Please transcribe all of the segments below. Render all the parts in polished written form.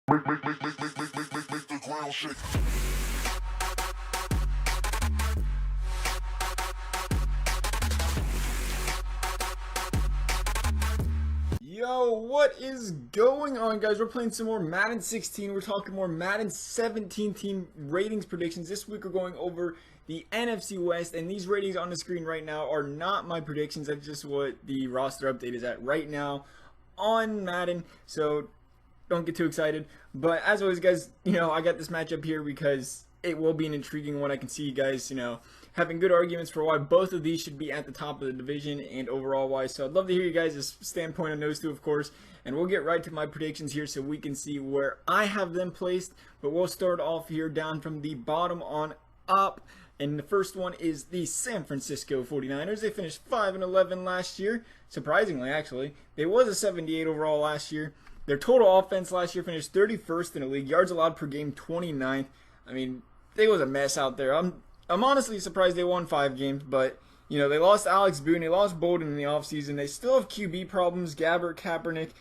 Make the ground shake. Yo, what is going on, guys? We're playing some more Madden 16. We're talking more Madden 17 team ratings predictions. This week we're going over the NFC West, and these ratings on the screen right now are not my predictions. That's just what the roster update is at right now on Madden. So don't get too excited. But as always, guys, I got this matchup here because it will be an intriguing one. I can see you guys, having good arguments for why both of these should be at the top of the division and overall wise. So I'd love to hear you guys' standpoint on those two, of course. And we'll get right to my predictions here so we can see where I have them placed. But we'll start off here down from the bottom on up. And the first one is the San Francisco 49ers. They finished 5-11 last year. Surprisingly, actually. They was a 78 overall last year. Their total offense last year finished 31st in the league. Yards allowed per game, 29th. I mean, they was a mess out there. I'm honestly surprised they won 5 games, but, they lost Alex Boone, they lost Bolden in the offseason. They still have QB problems, Gabbert, Kaepernick.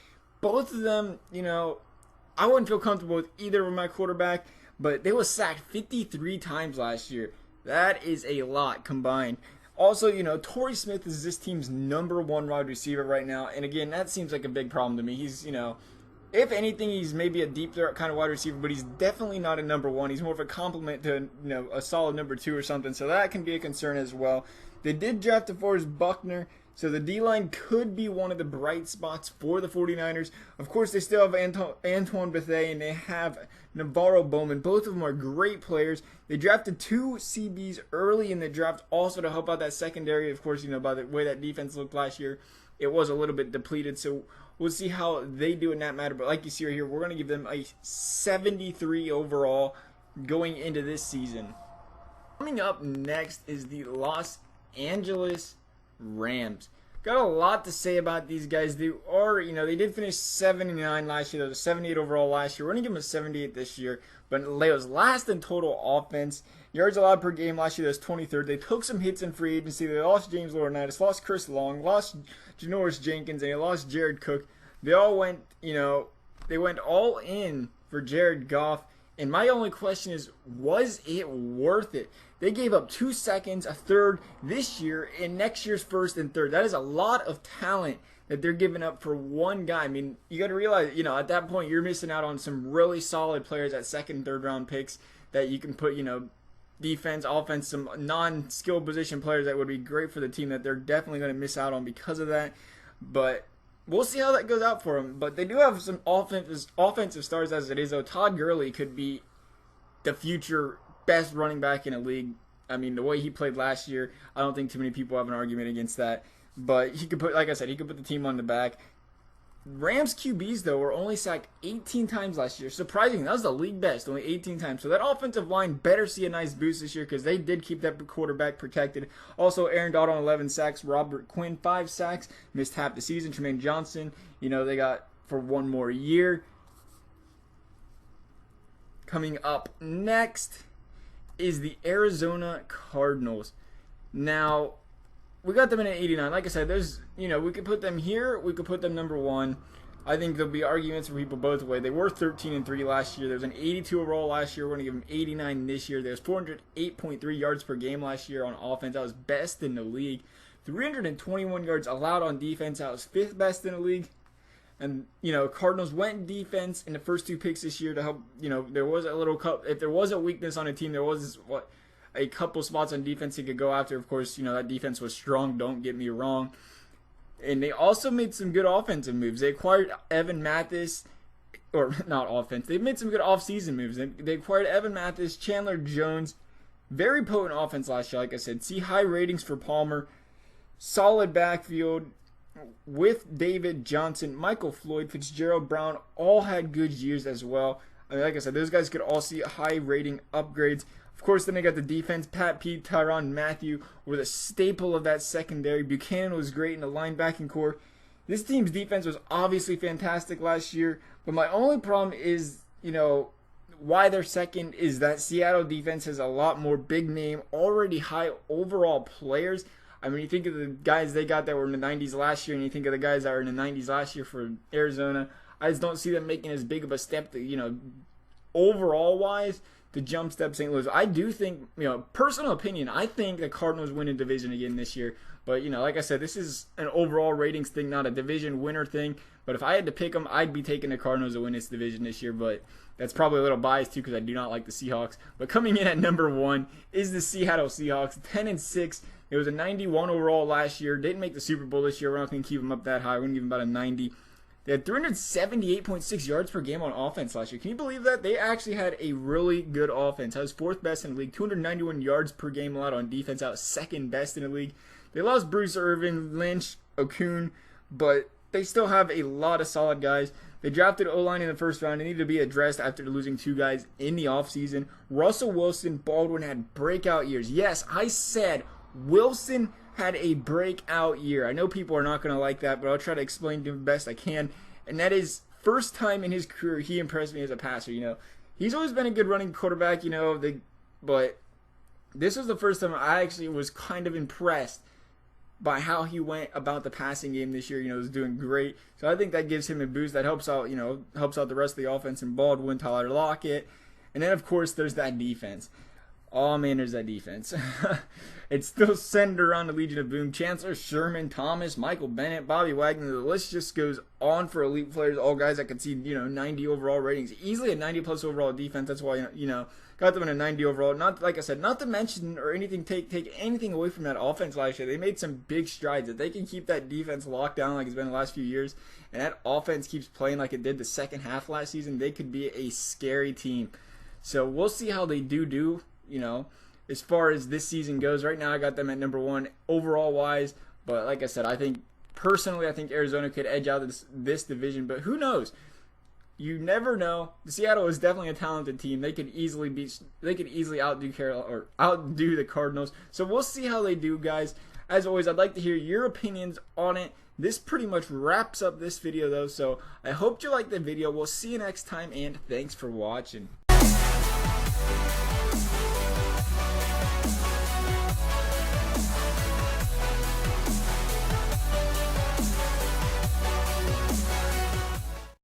Both of them, I wouldn't feel comfortable with either of my quarterback, but they was sacked 53 times last year. That is a lot combined. Also, Torrey Smith is this team's #1 wide receiver right now, and again, that seems like a big problem to me. He's, if anything, he's maybe a deep threat kind of wide receiver, but he's definitely not a #1. He's more of a complement to, a solid #2 or something. So that can be a concern as well. They did draft DeForest Buckner, so the D-line could be one of the bright spots for the 49ers. Of course, they still have Antoine Bethea, and they have Navarro Bowman. Both of them are great players. They drafted 2 CBs early in the draft also to help out that secondary. Of course, by the way that defense looked last year, it was a little bit depleted. So we'll see how they do in that matter. But like you see right here, we're going to give them a 73 overall going into this season. Coming up next is the Los Angeles Rams. Got a lot to say about these guys. They are, they did finish 79 last year. They was a 78 overall last year. We're going to give them a 78 this year. But they was last in total offense. Yards allowed per game last year, that was 23rd. They took some hits in free agency. They lost James Laurinaitis, lost Chris Long, lost Janoris Jenkins, and they lost Jared Cook. They all went, they went all in for Jared Goff. And my only question is, was it worth it? They gave up 2 seconds, a third this year, and next year's first and third. That is a lot of talent that they're giving up for one guy. I mean, you got to realize, at that point, you're missing out on some really solid players at second and third round picks that you can put, defense, offense, some non-skill position players that would be great for the team that they're definitely going to miss out on because of that. But we'll see how that goes out for them. But they do have some offensive stars as it is, though. Todd Gurley could be the future best running back in the league. I mean, the way he played last year, I don't think too many people have an argument against that. But he could put, like I said, he could put the team on the back. Rams QBs, though, were only sacked 18 times last year. Surprisingly, that was the league best, only 18 times. So that offensive line better see a nice boost this year because they did keep that quarterback protected. Also, Aaron Donald, 11 sacks. Robert Quinn, 5 sacks. Missed half the season. Tremaine Johnson, they got for 1 more year. Coming up next is the Arizona Cardinals. Now, we got them in an 89. Like I said, there's, we could put them here. We could put them #1. I think there'll be arguments for people both ways. They were 13-3 last year. There was an 82 overall last year. We're going to give them 89 this year. There's 408.3 yards per game last year on offense. That was best in the league. 321 yards allowed on defense. That was 5th best in the league. And, Cardinals went defense in the first 2 picks this year to help, there was a little if there was a weakness on a team, there was a couple spots on defense he could go after. Of course, that defense was strong, don't get me wrong. And they also made some good offensive moves. They acquired Evan Mathis, or not offense. They made some good offseason moves. They acquired Evan Mathis, Chandler Jones. Very potent offense last year, like I said. See high ratings for Palmer. Solid backfield with David Johnson, Michael Floyd, Fitzgerald Brown. All had good years as well. I mean, like I said, those guys could all see high rating upgrades. Of course, then they got the defense. Pat Pete, Tyrann Mathieu were the staple of that secondary. Buchanan was great in the linebacking core. This team's defense was obviously fantastic last year, but my only problem is, why they're second is that Seattle defense has a lot more big name, already high overall players. I mean, you think of the guys they got that were in the 90s last year, and you think of the guys that were in the 90s last year for Arizona. I just don't see them making as big of a step that, overall wise, to jump step St. Louis. I do think, personal opinion, I think the Cardinals win a division again this year. But, like I said, this is an overall ratings thing, not a division winner thing. But if I had to pick them, I'd be taking the Cardinals to win this division this year. But that's probably a little biased too because I do not like the Seahawks. But coming in at number 1 is the Seattle Seahawks, 10-6. It was a 91 overall last year. Didn't make the Super Bowl this year. We're not going to keep them up that high. We're going to give them about a 90. They had 378.6 yards per game on offense last year. Can you believe that? They actually had a really good offense. That was 4th best in the league. 291 yards per game allowed on defense. That was 2nd best in the league. They lost Bruce Irvin, Lynch, Okun, but they still have a lot of solid guys. They drafted O-line in the first round. It needed to be addressed after losing 2 guys in the offseason. Russell Wilson, Baldwin had breakout years. Yes, I said Wilson had a breakout year. I know people are not going to like that, but I'll try to explain to him the best I can. And that is first time in his career he impressed me as a passer. He's always been a good running quarterback, but this was the first time I actually was kind of impressed by how he went about the passing game this year. Was doing great. So I think that gives him a boost. That helps out, helps out the rest of the offense and Baldwin, Tyler Lockett. And then, of course, there's that defense. Oh, man, there's that defense. It's still centered around the Legion of Boom. Chancellor, Sherman, Thomas, Michael Bennett, Bobby Wagner. The list just goes on for elite players. All guys that could see, 90 overall ratings. Easily a 90-plus overall defense. That's why, got them in a 90 overall. Not, like I said, not to mention or anything, take anything away from that offense last year. They made some big strides. If they can keep that defense locked down like it's been the last few years, and that offense keeps playing like it did the second half last season, they could be a scary team. So we'll see how they do. As far as this season goes. Right now I got them at number 1 overall wise, but like I said, I think Arizona could edge out this division, but who knows? You never know. Seattle is definitely a talented team. They could easily outdo outdo the Cardinals. So we'll see how they do, guys. As always, I'd like to hear your opinions on it. This pretty much wraps up this video though, so I hope you liked the video. We'll see you next time, and thanks for watching.